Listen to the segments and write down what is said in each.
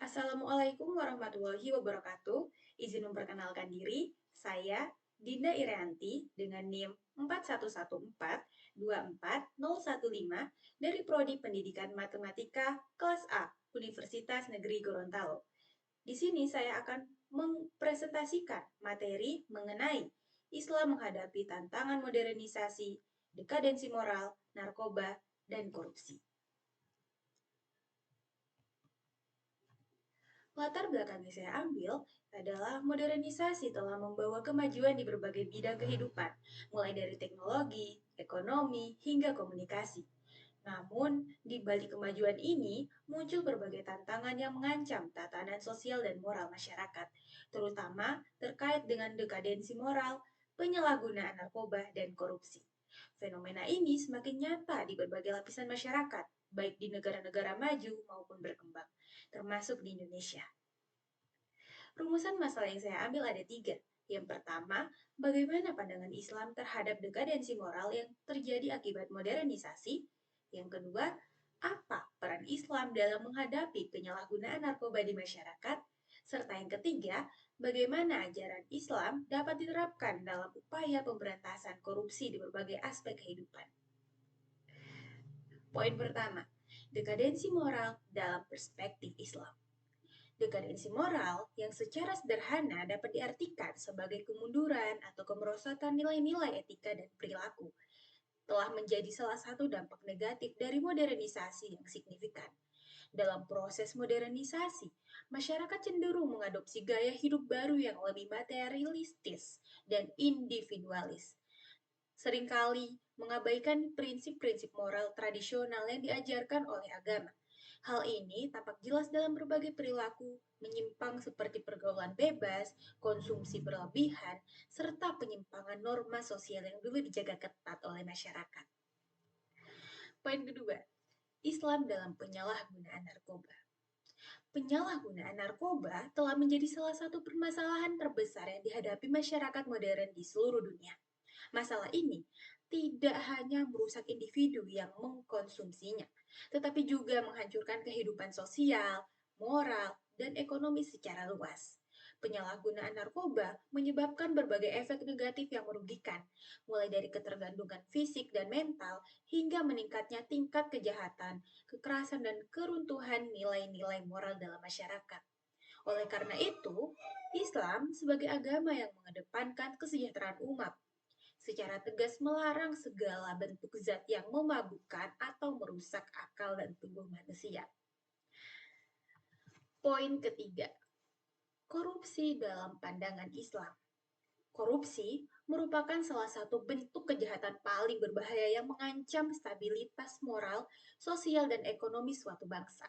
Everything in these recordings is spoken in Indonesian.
Assalamualaikum warahmatullahi wabarakatuh. Izin memperkenalkan diri, saya Dinda Irianti dengan NIM 4114240115 dari Prodi Pendidikan Matematika kelas A, Universitas Negeri Gorontalo. Di sini saya akan mempresentasikan materi mengenai Islam menghadapi tantangan modernisasi, dekadensi moral, narkoba, dan korupsi. Latar belakang yang saya ambil adalah modernisasi telah membawa kemajuan di berbagai bidang kehidupan, mulai dari teknologi, ekonomi, hingga komunikasi. Namun, di balik kemajuan ini, muncul berbagai tantangan yang mengancam tatanan sosial dan moral masyarakat, terutama terkait dengan dekadensi moral, penyalahgunaan narkoba, dan korupsi. Fenomena ini semakin nyata di berbagai lapisan masyarakat, baik di negara-negara maju maupun berkembang, termasuk di Indonesia. Rumusan masalah yang saya ambil ada tiga. Yang pertama, bagaimana pandangan Islam terhadap dekadensi moral yang terjadi akibat modernisasi. Yang kedua, apa peran Islam dalam menghadapi penyalahgunaan narkoba di masyarakat. Serta yang ketiga, bagaimana ajaran Islam dapat diterapkan dalam upaya pemberantasan korupsi di berbagai aspek kehidupan. Poin pertama, dekadensi moral dalam perspektif Islam. Dekadensi moral yang secara sederhana dapat diartikan sebagai kemunduran atau kemerosotan nilai-nilai etika dan perilaku telah menjadi salah satu dampak negatif dari modernisasi yang signifikan. Dalam proses modernisasi, masyarakat cenderung mengadopsi gaya hidup baru yang lebih materialistis dan individualis. Seringkali mengabaikan prinsip-prinsip moral tradisional yang diajarkan oleh agama. Hal ini tampak jelas dalam berbagai perilaku menyimpang seperti pergaulan bebas, konsumsi berlebihan, serta penyimpangan norma sosial yang dulu dijaga ketat oleh masyarakat. Poin kedua, Islam dalam penyalahgunaan narkoba. Penyalahgunaan narkoba telah menjadi salah satu permasalahan terbesar yang dihadapi masyarakat modern di seluruh dunia. Masalah ini tidak hanya merusak individu yang mengkonsumsinya, tetapi juga menghancurkan kehidupan sosial, moral, dan ekonomi secara luas. Penyalahgunaan narkoba menyebabkan berbagai efek negatif yang merugikan, mulai dari ketergantungan fisik dan mental hingga meningkatnya tingkat kejahatan, kekerasan, dan keruntuhan nilai-nilai moral dalam masyarakat. Oleh karena itu, Islam sebagai agama yang mengedepankan kesejahteraan umat secara tegas melarang segala bentuk zat yang memabukkan atau merusak akal dan tubuh manusia. Poin ketiga, korupsi dalam pandangan Islam. Korupsi merupakan salah satu bentuk kejahatan paling berbahaya yang mengancam stabilitas moral, sosial, dan ekonomi suatu bangsa.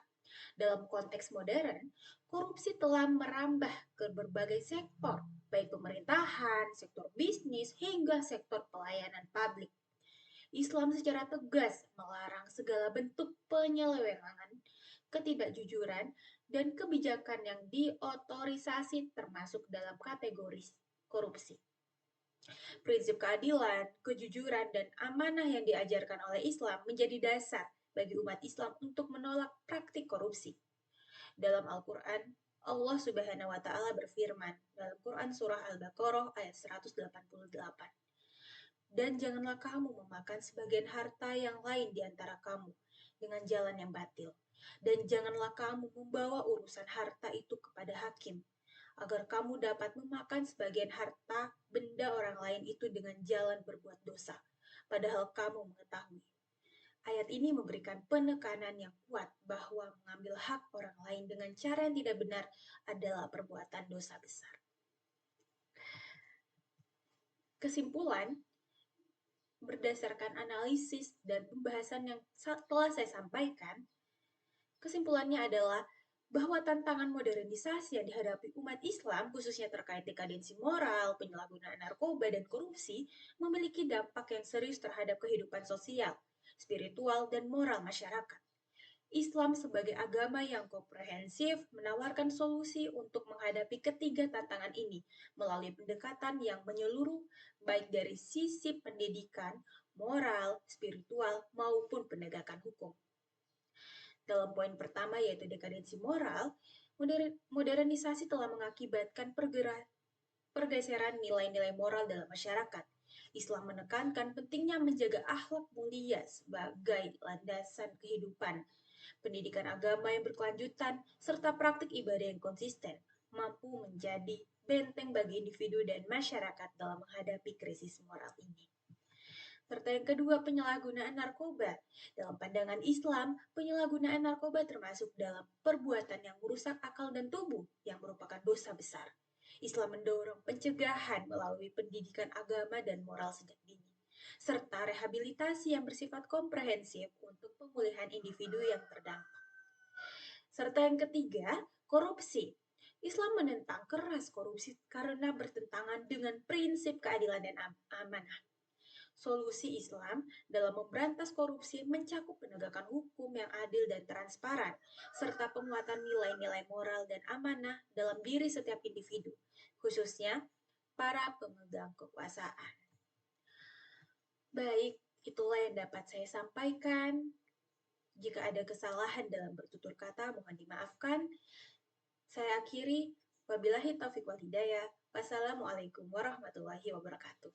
Dalam konteks modern, korupsi telah merambah ke berbagai sektor, baik pemerintahan, sektor bisnis, hingga sektor pelayanan publik. Islam secara tegas melarang segala bentuk penyelewengan, ketidakjujuran, dan kebijakan yang diotorisasi termasuk dalam kategori korupsi. Prinsip keadilan, kejujuran, dan amanah yang diajarkan oleh Islam menjadi dasar bagi umat Islam untuk menolak praktik korupsi. Dalam Al-Quran, Allah Subhanahu wa Ta'ala berfirman dalam Quran Surah Al-Baqarah ayat 188. Dan janganlah kamu memakan sebagian harta yang lain di antara kamu dengan jalan yang batil. Dan janganlah kamu membawa urusan harta itu kepada hakim, agar kamu dapat memakan sebagian harta benda orang lain itu dengan jalan berbuat dosa, padahal kamu mengetahui. Ayat ini memberikan penekanan yang kuat bahwa mengambil hak orang lain dengan cara yang tidak benar adalah perbuatan dosa besar. Kesimpulan, berdasarkan analisis dan pembahasan yang telah saya sampaikan, kesimpulannya adalah bahwa tantangan modernisasi yang dihadapi umat Islam, khususnya terkait dekadensi moral, penyalahgunaan narkoba, dan korupsi, memiliki dampak yang serius terhadap kehidupan sosial, spiritual, dan moral masyarakat. Islam sebagai agama yang komprehensif menawarkan solusi untuk menghadapi ketiga tantangan ini melalui pendekatan yang menyeluruh baik dari sisi pendidikan, moral, spiritual, maupun penegakan hukum. Dalam poin pertama yaitu dekadensi moral, Modernisasi telah mengakibatkan pergeseran nilai-nilai moral dalam masyarakat. Islam menekankan pentingnya menjaga akhlak mulia sebagai landasan kehidupan. Pendidikan agama yang berkelanjutan serta praktik ibadah yang konsisten mampu menjadi benteng bagi individu dan masyarakat dalam menghadapi krisis moral ini. Serta yang kedua, penyalahgunaan narkoba. Dalam pandangan Islam, penyalahgunaan narkoba termasuk dalam perbuatan yang merusak akal dan tubuh yang merupakan dosa besar. Islam mendorong pencegahan melalui pendidikan agama dan moral sejak dini, serta rehabilitasi yang bersifat komprehensif untuk pemulihan individu yang terdampak. Serta yang ketiga, korupsi. Islam menentang keras korupsi karena bertentangan dengan prinsip keadilan dan amanah. Solusi Islam dalam memberantas korupsi mencakup penegakan hukum yang adil dan transparan, serta penguatan nilai-nilai moral dan amanah dalam diri setiap individu, khususnya para pemegang kekuasaan. Baik, itulah yang dapat saya sampaikan. Jika ada kesalahan dalam bertutur kata, mohon dimaafkan. Saya akhiri, wabillahi taufiq wal hidayah. Wassalamualaikum warahmatullahi wabarakatuh.